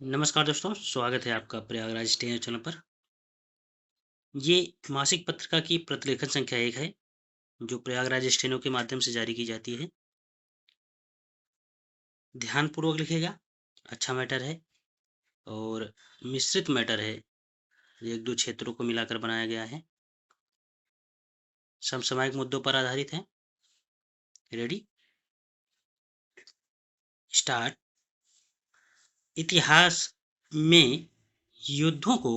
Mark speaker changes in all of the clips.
Speaker 1: नमस्कार दोस्तों, स्वागत है आपका प्रयागराज स्टेशन चैनल पर। ये मासिक पत्रिका की प्रतिलेखन संख्या 1 है, जो प्रयागराज स्टेनो के माध्यम से जारी की जाती है। ध्यानपूर्वक लिखिएगा, अच्छा मैटर है और मिश्रित मैटर है। 1-2 क्षेत्रों को मिलाकर बनाया गया है। समसामयिक मुद्दों पर आधारित है। रेडी? स्टार्ट। इतिहास में युद्धों को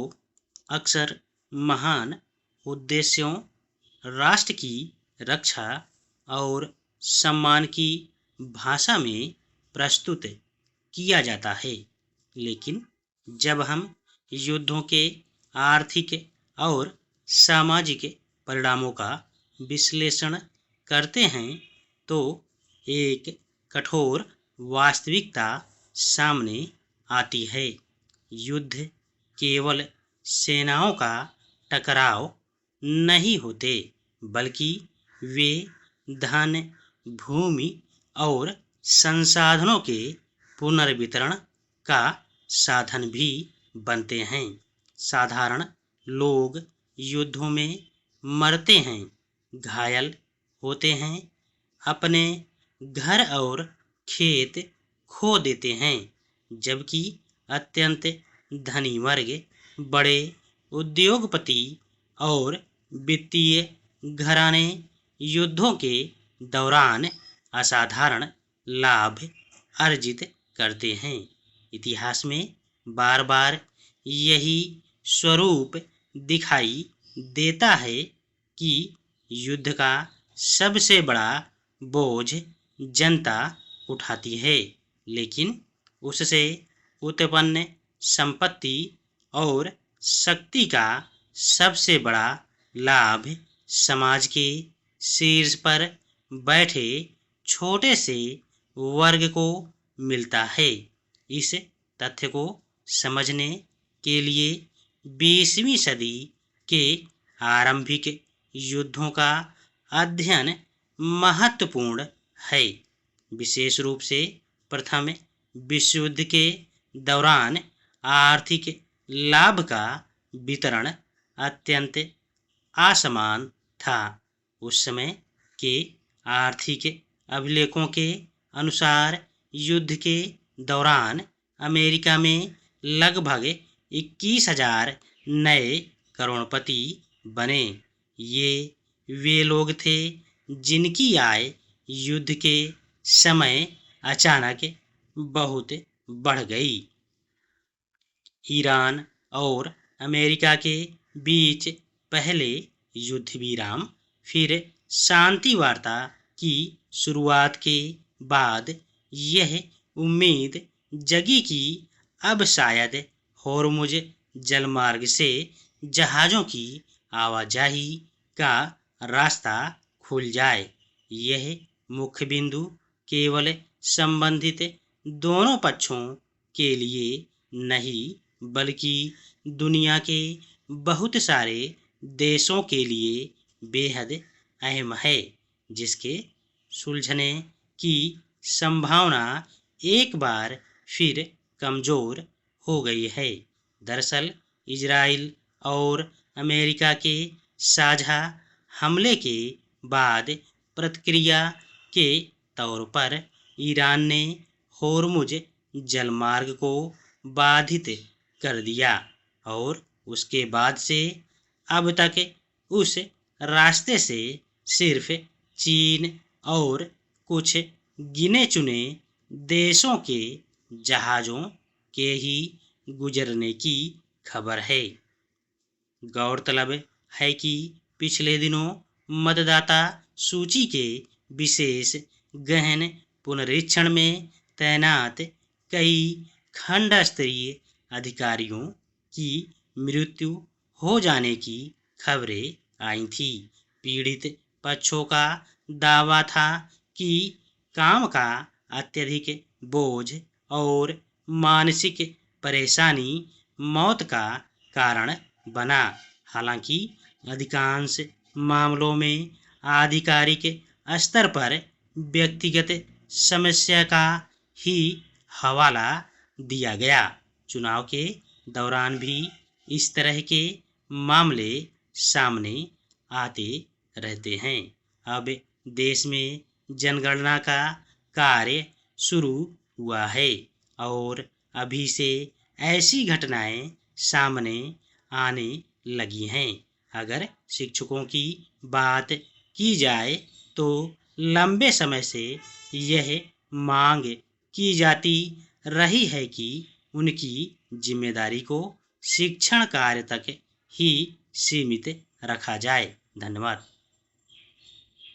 Speaker 1: अक्सर महान उद्देश्यों, राष्ट्र की रक्षा और सम्मान की भाषा में प्रस्तुत किया जाता है, लेकिन जब हम युद्धों के आर्थिक और सामाजिक परिणामों का विश्लेषण करते हैं तो एक कठोर वास्तविकता सामने आती है। युद्ध केवल सेनाओं का टकराव नहीं होते, बल्कि वे धन, भूमि और संसाधनों के पुनर्वितरण का साधन भी बनते हैं। साधारण लोग युद्धों में मरते हैं, घायल होते हैं, अपने घर और खेत खो देते हैं, जबकि अत्यंत धनी वर्ग, बड़े उद्योगपति और वित्तीय घराने युद्धों के दौरान असाधारण लाभ अर्जित करते हैं। इतिहास में बार बार यही स्वरूप दिखाई देता है कि युद्ध का सबसे बड़ा बोझ जनता उठाती है, लेकिन उससे उत्पन्न संपत्ति और शक्ति का सबसे बड़ा लाभ समाज के शीर्ष पर बैठे छोटे से वर्ग को मिलता है। इस तथ्य को समझने के लिए 20वीं सदी के आरंभिक युद्धों का अध्ययन महत्वपूर्ण है। विशेष रूप से प्रथम विश्व युद्ध के दौरान आर्थिक लाभ का वितरण अत्यंत असमान था। उस समय के आर्थिक अभिलेखों के अनुसार युद्ध के दौरान अमेरिका में लगभग 21,000 नए करोड़पति बने। ये वे लोग थे जिनकी आय युद्ध के समय अचानक बहुत बढ़ गई। ईरान और अमेरिका के बीच पहले युद्ध विराम, फिर शांति वार्ता की शुरुआत के बाद यह उम्मीद जगी कि अब शायद होर्मुज जलमार्ग से जहाज़ों की आवाजाही का रास्ता खुल जाए। यह मुख्य बिंदु केवल संबंधित दोनों पक्षों के लिए नहीं, बल्कि दुनिया के बहुत सारे देशों के लिए बेहद अहम है, जिसके सुलझने की संभावना एक बार फिर कमज़ोर हो गई है। दरअसल इजराइल और अमेरिका के साझा हमले के बाद प्रतिक्रिया के तौर पर ईरान ने होर्मुज जलमार्ग को बाधित कर दिया और उसके बाद से अब तक उस रास्ते से सिर्फ चीन और कुछ गिने चुने देशों के जहाज़ों के ही गुजरने की खबर है। गौरतलब है कि पिछले दिनों मतदाता सूची के विशेष गहन पुनरीक्षण में तैनात कई खंड स्तरीय अधिकारियों की मृत्यु हो जाने की खबरें आई थी। पीड़ित पक्षों का दावा था कि काम का अत्यधिक बोझ और मानसिक परेशानी मौत का कारण बना। हालांकि अधिकांश मामलों में आधिकारिक स्तर पर व्यक्तिगत समस्या का ही हवाला दिया गया। चुनाव के दौरान भी इस तरह के मामले सामने आते रहते हैं। अब देश में जनगणना का कार्य शुरू हुआ है और अभी से ऐसी घटनाएं सामने आने लगी हैं। अगर शिक्षकों की बात की जाए तो लंबे समय से यह मांग की जाती रही है कि उनकी जिम्मेदारी को शिक्षण कार्य तक ही सीमित रखा जाए। धन्यवाद।